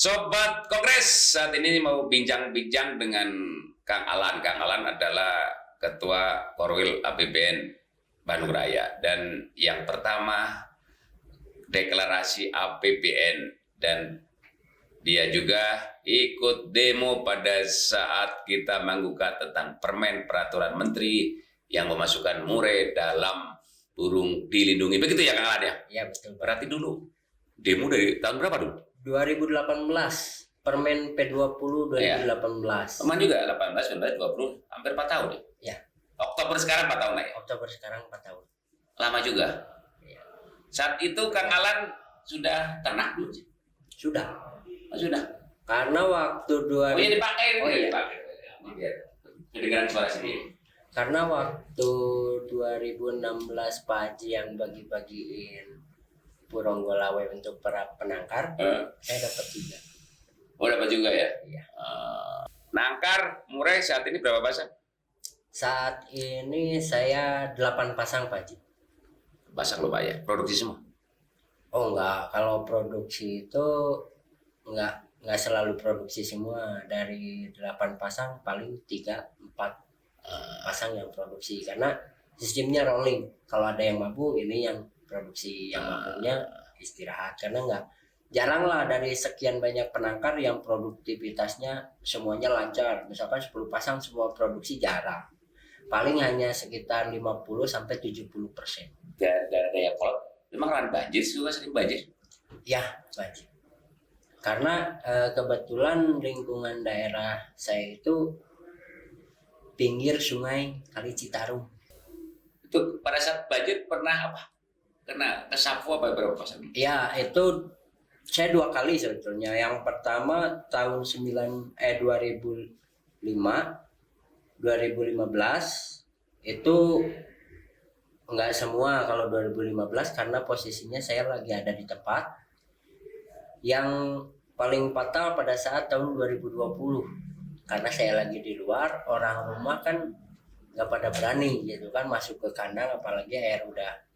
Sobat Kongres, saat ini mau bincang-bincang dengan Kang Alan. Kang Alan adalah Ketua Korwil APBN Bandung Raya. Dan yang pertama, deklarasi APBN. Dan dia juga ikut demo pada saat kita menggugat tentang permen peraturan menteri yang memasukkan murai dalam burung dilindungi. Begitu ya Kang Alan ya? Iya betul. Berarti dulu demo dari tahun berapa dulu? 2018 Permen P20 2018. Teman juga 18, 19, 20, hampir 4 tahun ya? Ya. Oktober sekarang 4 tahun lah ya? Oktober sekarang 4 tahun. Lama juga? Ya. Saat itu Kang Alan sudah ternak belum sih? Sudah. Oh, sudah? Karena waktu Oh iya dipakai. Oh iya. Dipakai. Biar kedengaran suara sendiri. Karena waktu 2016 Pak Haji yang bagi-bagiin burung golawe untuk para penangkar, saya dapat juga. Oh dapat juga ya? Iya. Nangkar murai saat ini berapa pasang? Saat ini saya 8 pasang Pak Haji. Pasang lumayan. Produksi semua? Oh enggak, kalau produksi itu enggak selalu produksi semua. Dari 8 pasang paling 3-4 pasang yang produksi, karena sistemnya rolling. Kalau ada yang mabuk, ini yang produksi, yang mabuknya istirahat. Karena jarang lah dari sekian banyak penangkar yang produktivitasnya semuanya lancar. Misalkan 10 pasang semua produksi, jarang. Paling hanya sekitar 50-70%. Daya kolot. Memang kan banjir juga, sering banjir? Ya, banjir. Karena kebetulan lingkungan daerah saya itu pinggir sungai Kali Citarum. Itu pada saat banjir pernah apa? Kena kesapu apa berapa pasang? Ya, itu saya 2 kali sebetulnya. Yang pertama tahun 2015 itu enggak semua kalau 2015, karena posisinya saya lagi ada di tempat. Yang paling fatal pada saat tahun 2020, karena saya lagi di luar, orang rumah kan nggak pada berani gitu kan masuk ke kandang, apalagi air udah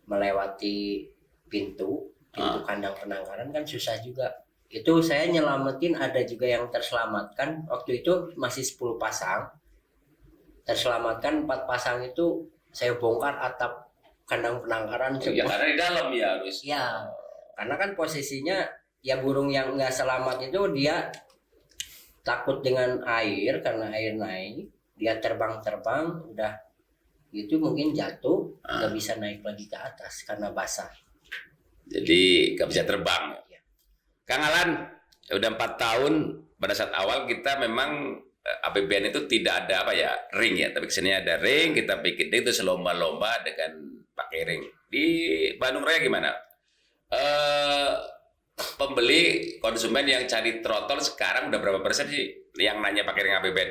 melewati pintu kandang penangkaran, kan susah juga. Itu saya nyelamatin, ada juga yang terselamatkan. Waktu itu masih 10 pasang, terselamatkan 4 pasang. Itu saya bongkar atap kandang penangkaran. Ya karena di dalam ya harus. Ya, karena kan posisinya ya burung yang nggak selamat itu dia takut dengan air, karena air naik, dia terbang-terbang, udah gitu mungkin jatuh, nggak bisa naik lagi ke atas karena basah. Jadi nggak bisa terbang. Ya. Kang Alan, udah 4 tahun. Pada saat awal kita memang APBN itu tidak ada apa ya, ring ya, tapi kesini ada ring, kita bikin itu selomba-lomba dengan pakai ring. Di Bandung Raya gimana? Pembeli konsumen yang cari trotol sekarang udah berapa persen sih yang nanya pakai ring APBN?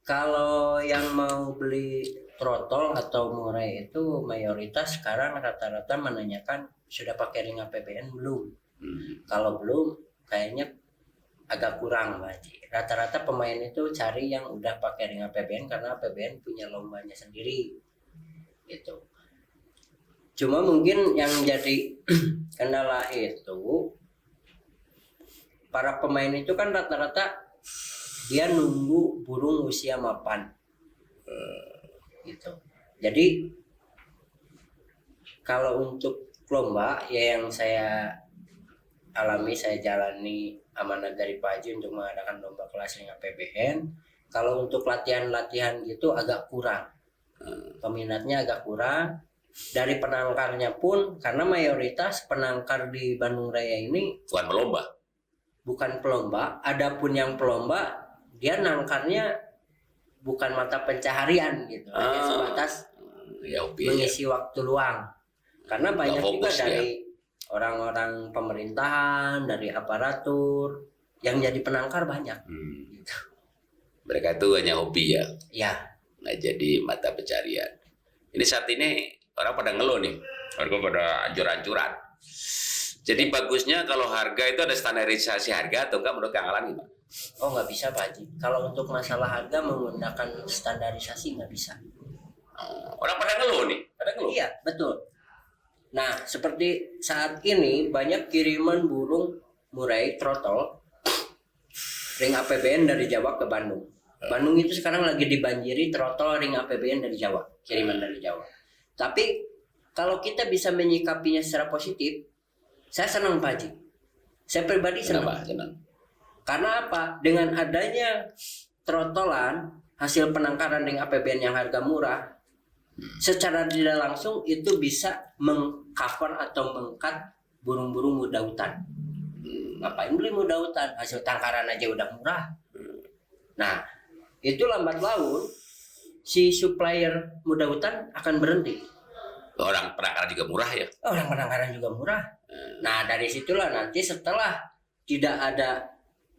Kalau yang mau beli trotol atau murai itu mayoritas sekarang rata-rata menanyakan sudah pakai ring APBN belum. Kalau belum, kayaknya agak kurang lagi. Rata-rata pemain itu cari yang udah pakai ring APBN, karena APBN punya lombanya sendiri gitu. Cuma mungkin yang jadi kendala itu, para pemain itu kan rata-rata dia nunggu burung usia mapan gitu. Jadi kalau untuk lomba ya yang saya alami, saya jalani amanat dari Pak Haji untuk mengadakan lomba kelas ring APBN. Kalau untuk latihan-latihan gitu agak kurang, peminatnya agak kurang. Dari penangkarnya pun, karena mayoritas penangkar di Bandung Raya ini bukan pelomba. Adapun yang pelomba, dia nangkarnya bukan mata pencaharian gitu, hanya sebatas mengisi waktu luang. Karena banyak juga dari orang-orang pemerintahan, dari aparatur yang jadi penangkar banyak. Gitu. Mereka itu hanya hobi ya? Ya. Nggak jadi mata pencarian. Ini saat ini orang pada ngeluh nih, harga pada hancur-hancuran. Jadi bagusnya kalau harga itu ada standarisasi harga atau enggak menurut Kang Alan gimana? Oh nggak bisa Pak Haji. Kalau untuk masalah harga menggunakan standarisasi nggak bisa. Orang pada ngeluh nih, Iya betul. Nah seperti saat ini banyak kiriman burung Murai throttle ring APBN dari Jawa ke Bandung. Bandung itu sekarang lagi dibanjiri throttle ring APBN dari Jawa, kiriman dari Jawa. Tapi kalau kita bisa menyikapinya secara positif, saya senang Pak Haji. Saya pribadi senang. Karena apa? Dengan adanya trotolan hasil penangkaran ring APBN yang harga murah, secara tidak langsung itu bisa mengcover atau mengkat burung-burung muda hutan. Ngapain beli muda hutan? Hasil tangkaran aja udah murah. Nah, itu lambat laun si supplier muda hutan akan berhenti. Orang penangkaran juga murah ya. Orang penangkaran juga murah. Nah, dari situlah nanti setelah tidak ada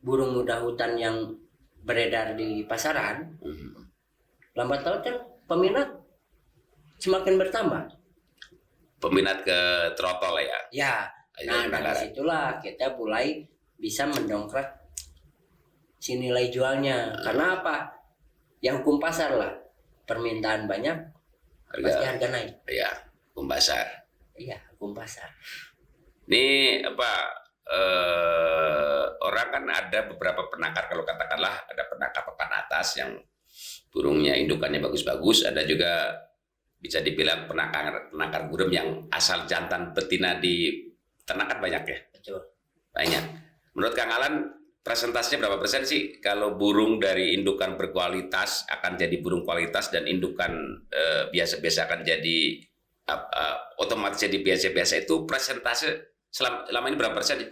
burung muda hutan yang beredar di pasaran, lambat laun kan peminat semakin bertambah. Peminat ke trotol ya. Ya. Nah, dari situlah kita mulai bisa mendongkrak si nilai jualnya. Karena apa? Ya hukum pasar lah. Permintaan banyak, pasti harga naik. Iya, hukum pasar. Iya, hukum pasar. Ini apa? Orang kan ada beberapa penangkar, kalau katakanlah ada penangkar papan atas yang burungnya indukannya bagus-bagus, ada juga bisa dibilang penangkar gurem yang asal jantan betina di ternak kan banyak ya. Betul. Banyak. Menurut Kang Alan, presentasinya berapa persen sih kalau burung dari indukan berkualitas akan jadi burung kualitas dan indukan biasa-biasa akan jadi otomatis jadi biasa-biasa, itu presentase selama ini berapa persen?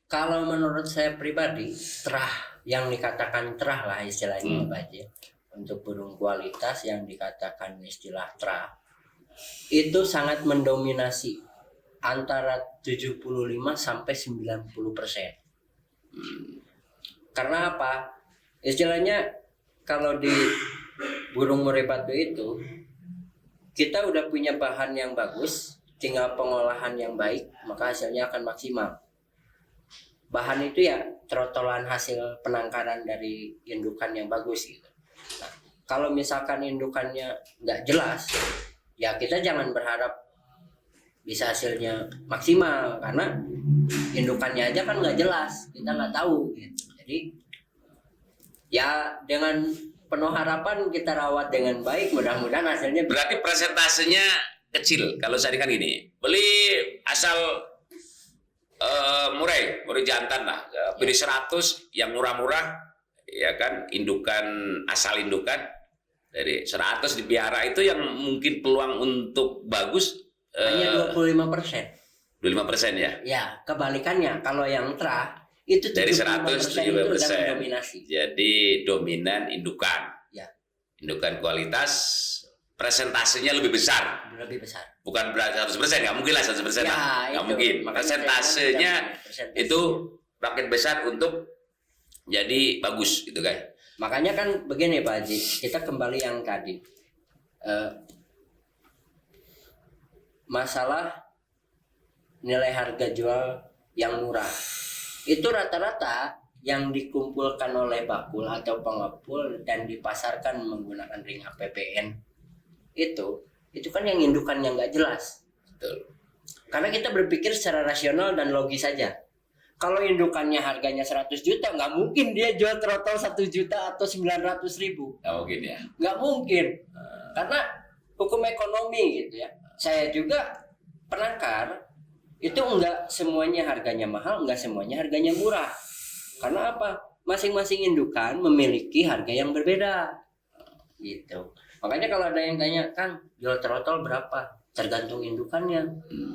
Kalau menurut saya pribadi, terah yang dikatakan terah lah istilahnya Pak Haji. Untuk burung kualitas yang dikatakan istilah terah itu sangat mendominasi antara 75 sampai 90%. Karena apa? Istilahnya kalau di burung murai batu itu kita udah punya bahan yang bagus, tinggal pengolahan yang baik, maka hasilnya akan maksimal. Bahan itu ya trotolan hasil penangkaran dari indukan yang bagus gitu. Nah, kalau misalkan indukannya nggak jelas, ya kita jangan berharap bisa hasilnya maksimal, karena indukannya aja kan nggak jelas, kita nggak tahu gitu. Jadi ya dengan penuh harapan kita rawat dengan baik, mudah-mudahan hasilnya. Berarti presentasenya kecil. Kalau saya kan gini, beli asal murai jantan lah, beli 100 yang murah-murah, ya kan, indukan asal indukan dari 100 dipelihara, itu yang mungkin peluang untuk bagus hanya 25%. 25% ya? Ya, kebalikannya kalau yang terah itu dari 100 itu udah mendominasi. Jadi dominan indukan. Ya. Indukan kualitas presentasenya lebih besar. Lebih besar. Bukan berarti 100%, nggak mungkin lah 100% ya, lah. Nggak mungkin. Presentasenya itu makin besar untuk jadi bagus gitu kan. Makanya kan begini Pak Haji, kita kembali yang tadi. Masalah nilai harga jual yang murah itu rata-rata yang dikumpulkan oleh bakul atau pengepul dan dipasarkan menggunakan ring APBN itu kan yang indukan yang nggak jelas. Betul. Karena kita berpikir secara rasional dan logis saja. Kalau indukannya harganya 100 juta, nggak mungkin dia jual trotol 1 juta atau 900.000. Nggak mungkin ya. Nggak mungkin. Karena hukum ekonomi gitu ya. Saya juga penangkar, itu enggak semuanya harganya mahal, enggak semuanya harganya murah. Karena apa? Masing-masing indukan memiliki harga yang berbeda. Gitu. Makanya kalau ada yang tanya, "Kang, jual trotol berapa?" Tergantung indukannya.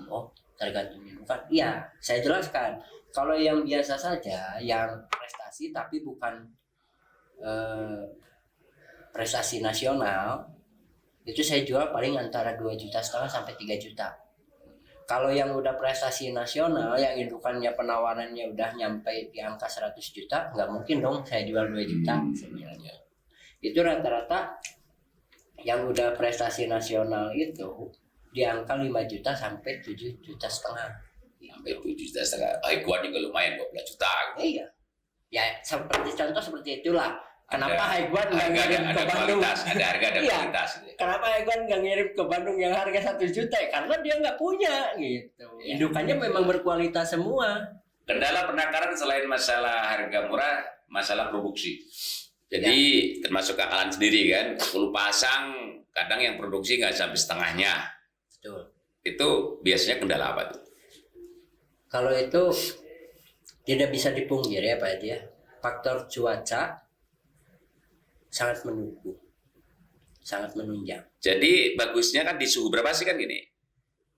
Oh, tergantung indukan. Iya, saya jelaskan. Kalau yang biasa saja, yang prestasi tapi bukan prestasi nasional, itu saya jual paling antara 2,5 juta sampai 3 juta. Kalau yang udah prestasi nasional, yang indukannya penawarannya udah nyampe di angka 100 juta, nggak mungkin dong saya jual 2 juta sebenarnya. Itu rata-rata yang udah prestasi nasional itu di angka 5 juta sampai 7,5 juta. Sampai 7,5 juta. Haiguan juga lumayan 12 juta. Iya. Ya seperti contoh seperti itulah. Kenapa Haiguan nggak ngirim ke Bandung? Ada harga, ada kualitas. Kenapa Haiguan nggak ngirim ke Bandung yang harga 1 juta? Karena dia nggak punya gitu. Indukannya memang berkualitas semua. Kendala penangkaran selain masalah harga murah, masalah produksi. Jadi termasuk Kang Alan sendiri kan, 10 pasang, kadang yang produksi nggak sampai setengahnya. Betul. Itu biasanya kendala apa tuh? Kalau itu tidak bisa dipungkiri ya Pak Edi ya. Faktor cuaca sangat mendukung, sangat menunjang. Jadi bagusnya kan di suhu berapa sih kan gini?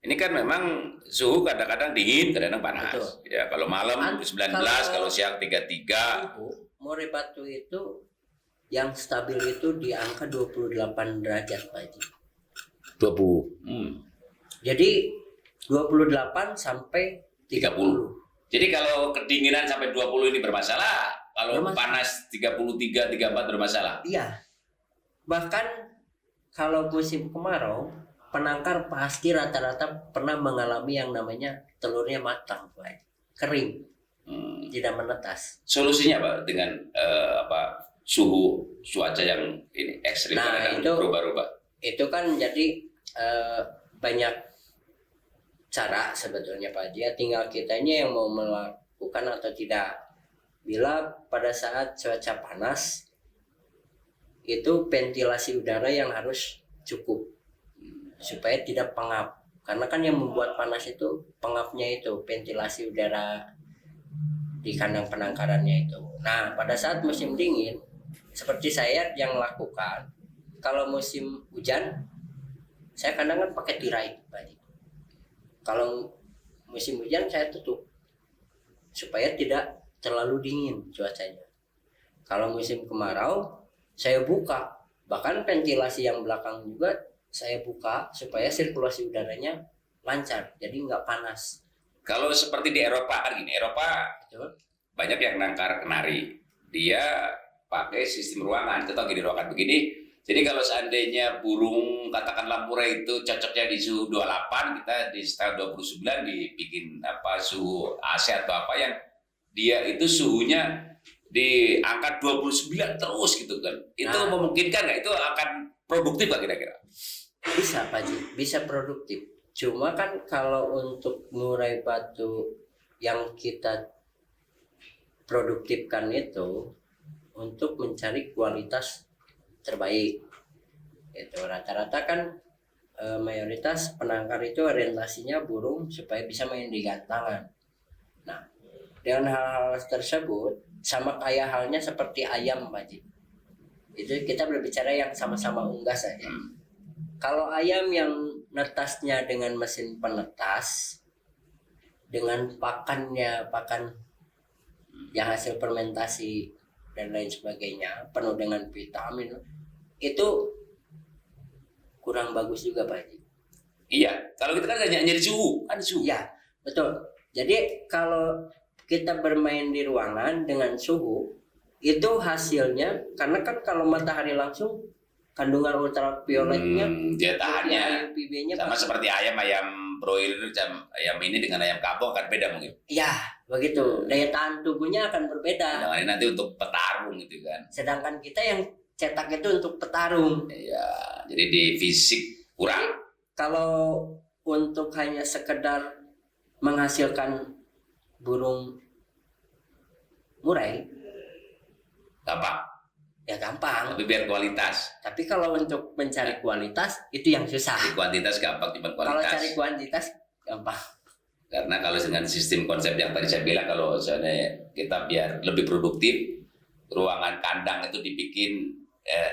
Ini kan memang suhu kadang-kadang dingin, kadang-kadang panas. Betul. Ya, kalau malam 19, kalau siang 33. Suhu Murai Batu itu yang stabil itu di angka 28 derajat Pak Edi. 20. Jadi 28 sampai 30. Jadi kalau kedinginan sampai 20 ini bermasalah, kalau Bermasalah. panas 33, 34 bermasalah. Iya. Bahkan kalau musim kemarau, penangkar pasti rata-rata pernah mengalami yang namanya telurnya matang, Pak Edi. Kering, tidak menetas. Solusinya apa dengan suhu cuaca yang ini ekstrim, Nah, kadang itu- berubah-ubah? Itu kan jadi banyak cara sebetulnya Pak Edi, tinggal kitanya yang mau melakukan atau tidak. Bila pada saat cuaca panas itu ventilasi udara yang harus cukup supaya tidak pengap, karena kan yang membuat panas itu pengapnya itu ventilasi udara di kandang penangkarannya itu. Nah, pada saat musim dingin seperti saya yang lakukan, kalau musim hujan saya kadang kan pakai tirai Pak Edi. Kalau musim hujan saya tutup supaya tidak terlalu dingin cuacanya. Kalau musim kemarau saya buka, bahkan ventilasi yang belakang juga saya buka supaya sirkulasi udaranya lancar, jadi nggak panas. Kalau seperti di Eropa kan gini, Eropa Betul? banyak yang nangkar kenari. Dia pakai sistem ruangan. Contoh gini, ruangan begini. Jadi kalau seandainya burung katakanlah murai itu cocoknya di suhu 28, kita di setel 29 dibikin suhu AC atau apa yang dia itu suhunya di angka 29 terus gitu kan. Itu Nah. memungkinkan nggak? Itu akan produktif nggak kira-kira? Bisa Pak Ji, bisa produktif. Cuma kan kalau untuk murai batu yang kita produktifkan itu untuk mencari kualitas terbaik. Itu rata-rata kan mayoritas penangkar itu orientasinya burung supaya bisa main di gantangan. Nah, dengan hal-hal tersebut sama kayak halnya seperti ayam Pak Ji. Itu kita berbicara yang sama-sama unggas saja. Kalau ayam yang netasnya dengan mesin penetas, dengan pakan yang hasil fermentasi dan lain sebagainya, penuh dengan vitamin, itu kurang bagus juga Pak Haji. Iya, kalau kita kan hanya nyari suhu, kan suhu. Iya, betul. Jadi kalau kita bermain di ruangan dengan suhu, itu hasilnya, karena kan kalau matahari langsung, kandungan ultravioletnya, Dia tahannya UVB-nya sama seperti ayam broiler, ayam ini dengan ayam kampung akan beda mungkin. ya begitu. Daya tahan tubuhnya akan berbeda. Jangan ini nanti untuk petarung gitu kan. Sedangkan kita yang cetak itu untuk petarung. Iya, jadi di fisik kurang. Kalau untuk hanya sekedar menghasilkan burung murai, Gampang, ya gampang. tapi biar kualitas. Tapi kalau untuk mencari kualitas itu yang susah. Di kuantitas gampang, cuma Kalau kualitas. cari kuantitas gampang. Karena kalau dengan sistem konsep yang tadi saya bilang, kalau misalnya kita biar lebih produktif, ruangan kandang itu dibikin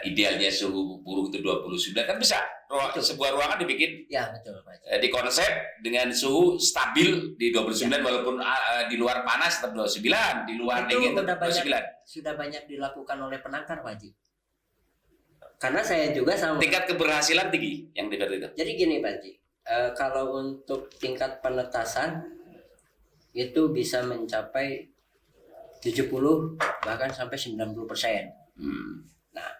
idealnya suhu burung itu 29 kan bisa. Betul. Sebuah ruangan dibikin Ya betul Pak. di konsep dengan suhu stabil di 29 Ya. walaupun di luar panas tetap 29, di luar Itu dingin udah tetap 29. Sudah banyak dilakukan oleh penangkar Pak Haji. Karena saya juga sama. Tingkat keberhasilan tinggi yang di itu. Jadi gini Pak Haji, kalau untuk tingkat penetasan itu bisa mencapai 70 bahkan sampai 90%. Nah,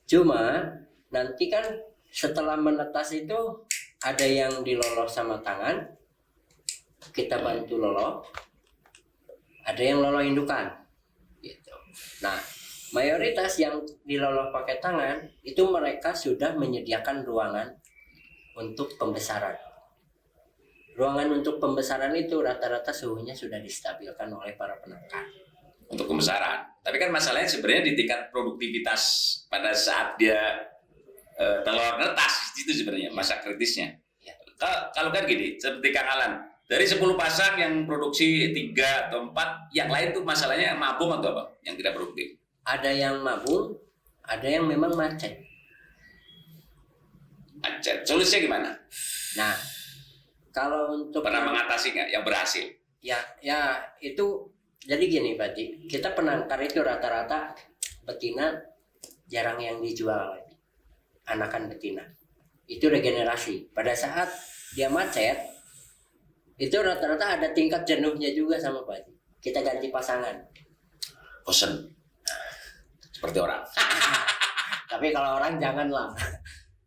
cuma nanti kan setelah menetas itu ada yang diloloh sama tangan, kita bantu loloh, ada yang loloh indukan, gitu. Nah, mayoritas yang diloloh pakai tangan itu mereka sudah menyediakan ruangan untuk pembesaran. ruangan untuk pembesaran itu rata-rata suhunya sudah distabilkan oleh para penangkar. Untuk pembesaran. Tapi kan masalahnya sebenarnya di tingkat produktivitas pada saat dia telur netas itu sebenarnya masa kritisnya. Ya. Kalau kan gini, seperti Kang Alan, dari 10 pasang yang produksi 3 atau 4, yang lain tuh masalahnya mabung atau apa? Yang tidak produktif. Ada yang mabung, ada yang memang macet. Macet. Solusinya gimana? Nah, kalau untuk Pernah mengatasi nggak yang berhasil? ya itu jadi gini Pak Ji, kita penangkar itu rata-rata betina jarang yang dijual lagi. Anakan betina. Itu regenerasi. Pada saat dia macet, itu rata-rata ada tingkat jenuhnya juga sama Pak Ji. Kita ganti pasangan. Bosen. Seperti orang. Tapi kalau orang janganlah.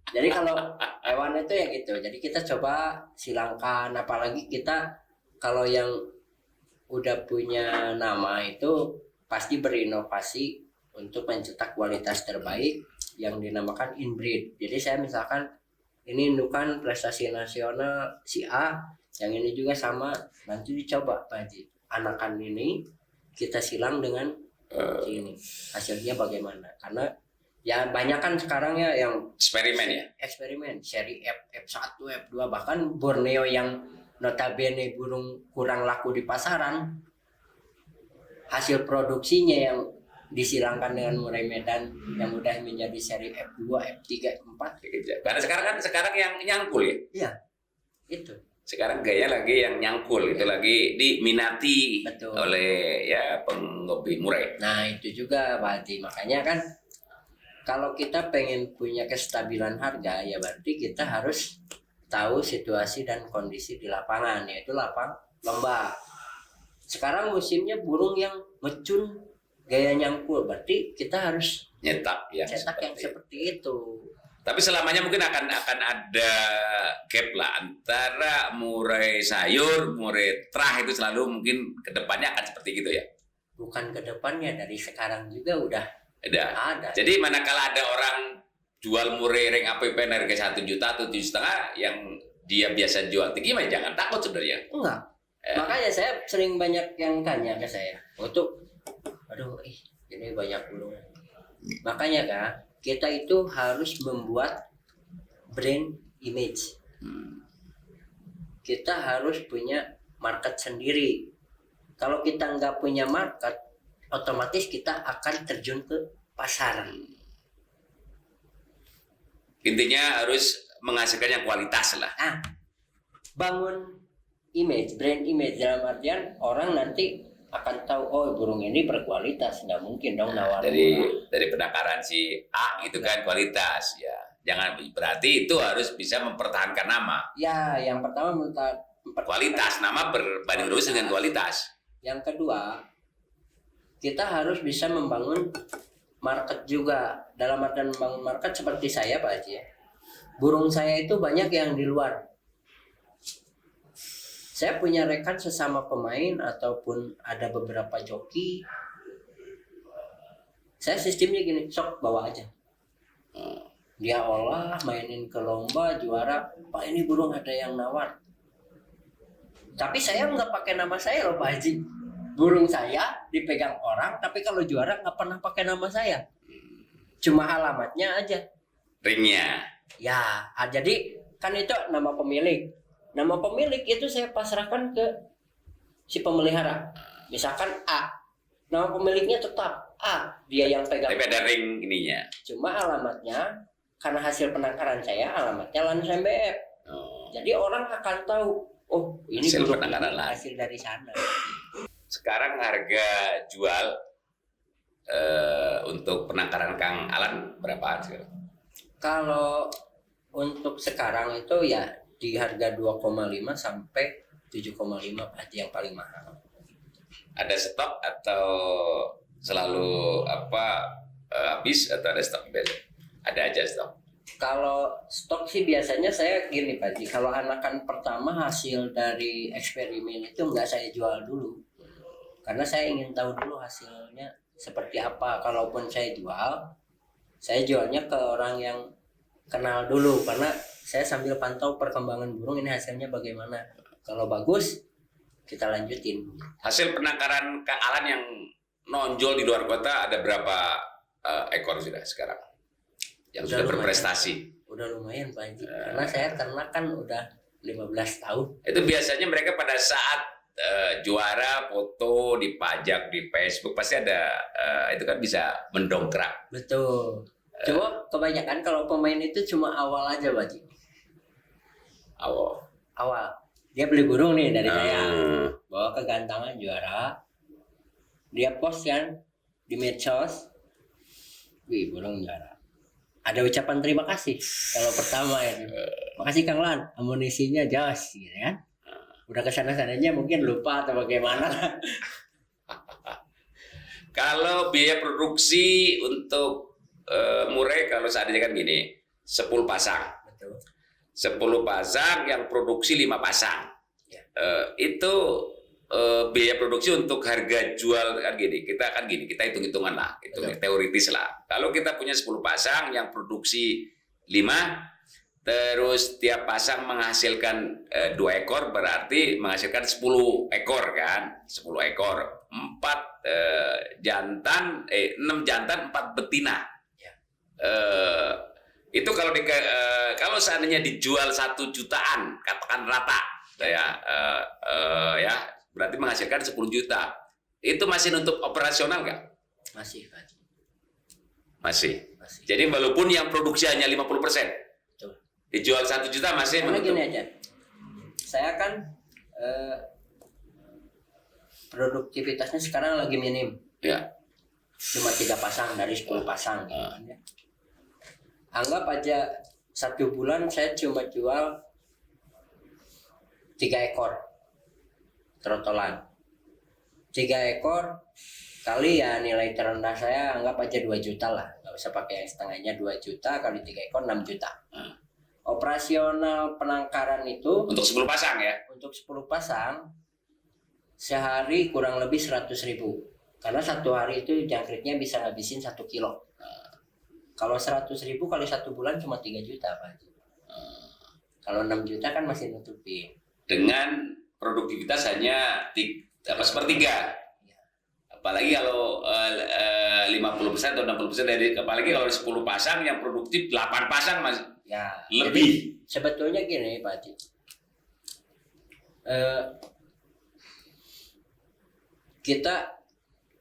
Jadi kalau hewan itu ya gitu. Jadi kita coba silangkan, apalagi kita kalau yang udah punya nama itu pasti berinovasi untuk mencetak kualitas terbaik yang dinamakan inbreed. Jadi saya misalkan ini indukan prestasi nasional si A, yang ini juga sama, nanti dicoba Pak Haji. Anakan ini kita silang dengan ini. Hasilnya bagaimana? Karena ya banyak kan sekarang ya yang eksperimen seri F1, F2, bahkan Borneo yang notabene burung kurang laku di pasaran, hasil produksinya yang disilangkan dengan murai Medan yang udah menjadi seri F2, F3, F4. Karena sekarang yang nyangkul ya. Iya. Itu. Sekarang gaya lagi yang nyangkul, itu lagi diminati. Betul. Oleh ya penghobi murai. Nah, itu juga Pak Haji. Makanya kan kalau kita pengen punya kestabilan harga, ya berarti kita harus tahu situasi dan kondisi di lapangan, yaitu lapang lembah. Sekarang musimnya burung yang mecun gaya nyangkul, berarti kita harus cetak yang seperti itu. Tapi selamanya mungkin akan ada gap lah antara murai sayur, murai trah, itu selalu mungkin kedepannya akan seperti gitu ya. Bukan kedepannya, dari sekarang juga udah ada. Jadi manakala ada orang jual murai ring APPN harga 1 juta atau 7,5 yang dia biasa jual tinggi, mah jangan takut sebenarnya. Enggak. Makanya saya sering banyak yang tanya ke saya, aduh, ini banyak burung. Makanya Kak, kita itu harus membuat brand image. Kita harus punya market sendiri. Kalau kita nggak punya market, otomatis kita akan terjun ke pasar. Intinya harus menghasilkan yang kualitas lah. Bangun image, brand image, dalam artian orang nanti akan tahu, oh burung ini berkualitas, nggak mungkin dong nawar. Dari penangkaran si A itu kan kualitas ya. Jangan berarti itu harus bisa mempertahankan nama. Ya, yang pertama kualitas, nama berbanding lurus dengan kualitas. Yang kedua, kita harus bisa membangun market juga. Dalam artian membangun market seperti saya Pak Haji ya. Burung saya itu banyak yang di luar. Saya punya rekan sesama pemain ataupun ada beberapa joki. Saya sistemnya gini, sok bawa aja. Dia olah, mainin ke lomba, juara. Pak, ini burung ada yang nawar. Tapi saya nggak pakai nama saya loh Pak Haji. Burung saya dipegang orang, tapi kalau juara nggak pernah pakai nama saya. Cuma alamatnya aja. Ringnya. Ya, jadi kan itu nama pemilik. Nama pemilik itu saya pasrahkan ke si pemelihara. Misalkan A, nama pemiliknya tetap A, dia yang pegang. Tapi ada ring ininya. Cuma alamatnya, karena hasil penangkaran saya, alamatnya Lanus MBF. Jadi orang akan tahu, oh ini hasil penangkaran hasil dari sana. Sekarang harga jual untuk penangkaran Kang Alan berapaan sih? Kalau untuk sekarang itu ya di harga 2,5 sampai 7,5 Haji yang paling mahal. Ada stok atau selalu habis atau ada stok beda? Ada aja stok. Kalau stok sih biasanya saya gini Pak Haji, kalau anakan pertama hasil dari eksperimen itu nggak saya jual dulu. Karena saya ingin tahu dulu hasilnya seperti apa. Kalaupun saya jualnya ke orang yang kenal dulu, karena saya sambil pantau perkembangan burung ini hasilnya bagaimana. Kalau bagus kita lanjutin. Hasil penangkaran Kang Alan yang nonjol di luar kota ada berapa ekor sudah sekarang yang Udah sudah lumayan. berprestasi? Udah lumayan Pak Haji. Karena saya ternak kan udah 15 tahun. Itu biasanya mereka pada saat juara foto dipajak di Facebook pasti ada itu kan bisa mendongkrak. Betul. Cuma kebanyakan kalau pemain itu cuma awal aja Pak Haji. Awal. Dia beli burung nih dari saya. Bawa ke gantangan juara. Dia post kan di medsos. Wih, burung juara. Ada ucapan terima kasih kalau pertama itu. Makasih Kang Lan, amunisinya jos gitu kan. Udah kesana-sananya mungkin lupa atau bagaimana. Kalau biaya produksi untuk murai kalau saat ini kan gini, 10 pasang. Betul. 10 pasang yang produksi 5 pasang. Ya. Itu biaya produksi untuk harga jual kan gini. Kita hitung-hitungan lah, hitung teoritis lah. Kalau kita punya 10 pasang yang produksi 5, terus tiap pasang menghasilkan 2 ekor, berarti menghasilkan 10 ekor kan, 10 ekor, 6 jantan 4 betina. Ya. Itu kalau seandainya dijual 1 jutaan, katakan rata, ya berarti menghasilkan 10 juta. Itu masih nutup operasional nggak? Masih Pak. Masih. Masih. Jadi walaupun yang produksi hanya 50%, Betul. dijual 1 juta masih Karena menutup. gini aja. Saya kan produktivitasnya sekarang lagi minim. Ya. Cuma 3 pasang dari 10 pasang gitu kan ya. Anggap aja 1 bulan saya cuma jual 3 ekor trotolan. 3 ekor kali ya nilai terendah saya anggap aja 2 juta lah. Nggak usah pakai yang setengahnya, 2 juta kali 3 ekor 6 juta. Operasional penangkaran itu Untuk 10 pasang ya. untuk 10 pasang sehari kurang lebih 100.000. Karena 1 hari itu jangkritnya bisa ngabisin 1 kilo. Kalau 100.000 kali 1 bulan cuma 3 juta Pak. Kalau 6 juta kan masih nutupin. Dengan produktivitas hanya sepertiga. Apalagi kalau 50% atau 60% dari, apalagi kalau 10 pasang yang produktif 8 pasang masih Ya, lebih. jadi sebetulnya gini Pak Haji. Kita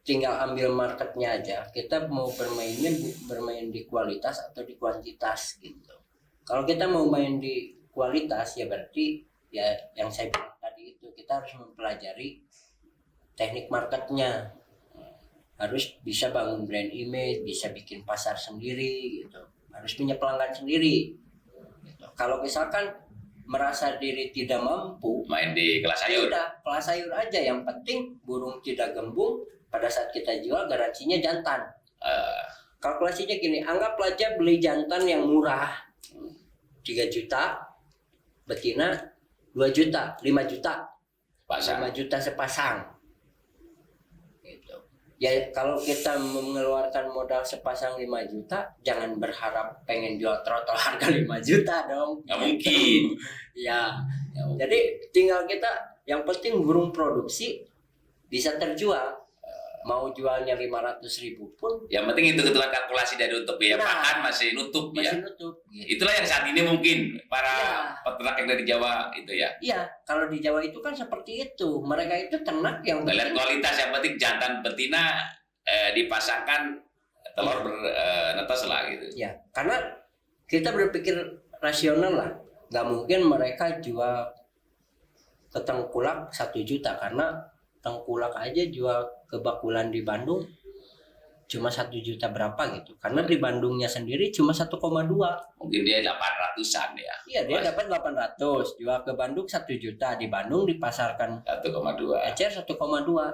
tinggal ambil marketnya aja. Kita mau bermain di kualitas atau di kuantitas gitu. Kalau kita mau main di kualitas ya berarti ya yang saya bilang tadi itu kita harus mempelajari teknik marketnya. Harus bisa bangun brand image, bisa bikin pasar sendiri gitu. Harus punya pelanggan sendiri. Gitu. Kalau misalkan merasa diri tidak mampu, Main di kelas ya sayur. udah kelas sayur aja. Yang penting burung tidak gembung. Pada saat kita jual garansinya jantan. Kalkulasinya gini, anggaplah aja beli jantan yang murah 3 juta, betina 2 juta, 5 juta, Pasang. 5 juta sepasang. Gitu. Ya kalau kita mengeluarkan modal sepasang 5 juta, jangan berharap pengen jual trotol harga 5 juta dong. Nggak mungkin. Ya, jadi tinggal kita, yang penting burung produksi bisa terjual. Mau jualnya 500.000 pun Yang penting itu kebetulan kalkulasi dari untuk biaya Nah, pakan masih nutup ya. masih nutup. Gitu. Itulah yang saat ini mungkin para Ya. peternak yang dari Jawa itu ya. Iya, kalau di Jawa itu kan seperti itu. Mereka itu ternak yang Nggak lihat penting. kualitas, yang penting jantan betina dipasangkan telur bernetas lah gitu. Ya, karena kita berpikir rasional lah. Nggak mungkin mereka jual ke tengkulak 1 juta karena tengkulak aja jual ke bakulan di Bandung cuma 1 juta berapa gitu. Karena di Bandungnya sendiri cuma 1,2. Mungkin dia 800-an ya. Iya, dia dapat 800, jual ke Bandung 1 juta, di Bandung dipasarkan 1,2. ecer 1,2.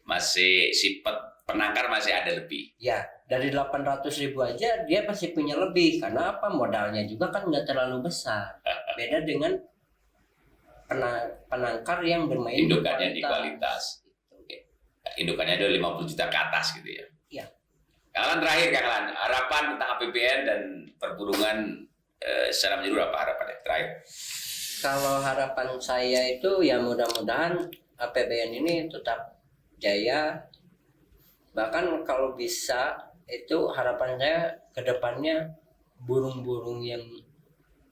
Masih si penangkar masih ada lebih. Ya, dari 800.000 aja dia pasti punya lebih. Karena apa? Modalnya juga kan nggak terlalu besar. Beda dengan penangkar yang bermain Indukannya di kualitas. Indukannya ada 50 juta ke atas gitu ya. Iya. Kang Alan, terakhir Kang Alan, harapan tentang APBN dan perburungan secara menyeluruh apa harapannya terakhir? Kalau harapan saya itu ya mudah-mudahan APBN ini tetap jaya. Bahkan kalau bisa itu harapan saya ke depannya burung-burung yang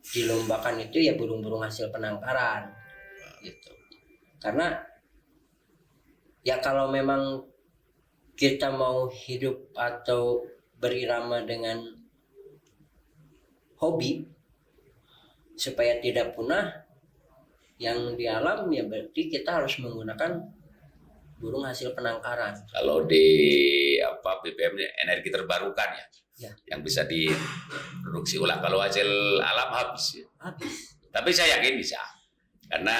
dilombakan itu ya burung-burung hasil penangkaran gitu. Karena ya kalau memang kita mau hidup atau berirama dengan hobi supaya tidak punah yang di alam, ya berarti kita harus menggunakan burung hasil penangkaran. Kalau di BBM -nya, energi terbarukan Ya. yang bisa diproduksi ulang. Kalau hasil alam habis. Habis. Tapi saya yakin bisa, karena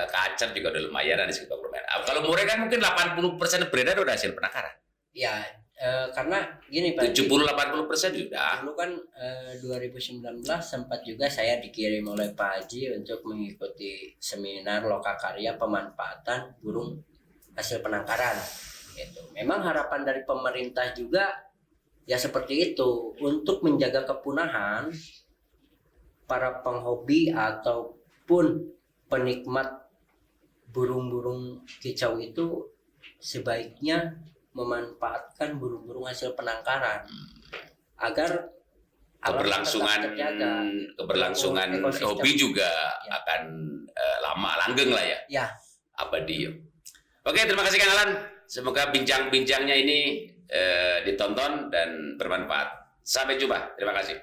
kacer juga udah lumayan di sekitar lumayan. Kalau murai kan mungkin 80% beredar udah hasil penangkaran. Ya, karena gini Pak. 70-80% sudah. Dulu kan 2019 sempat juga saya dikirim oleh Pak Haji untuk mengikuti seminar lokakarya pemanfaatan burung hasil penangkaran. Gitu. Memang harapan dari pemerintah juga ya seperti itu, untuk menjaga kepunahan para penghobi ataupun penikmat burung-burung kicau itu sebaiknya memanfaatkan burung-burung hasil penangkaran agar keberlangsungan hobi juga ya akan lama langgeng lah ya. Abadi. Oke, terima kasih Kang Alan. Semoga bincang-bincangnya ini ditonton dan bermanfaat. Sampai jumpa. Terima kasih.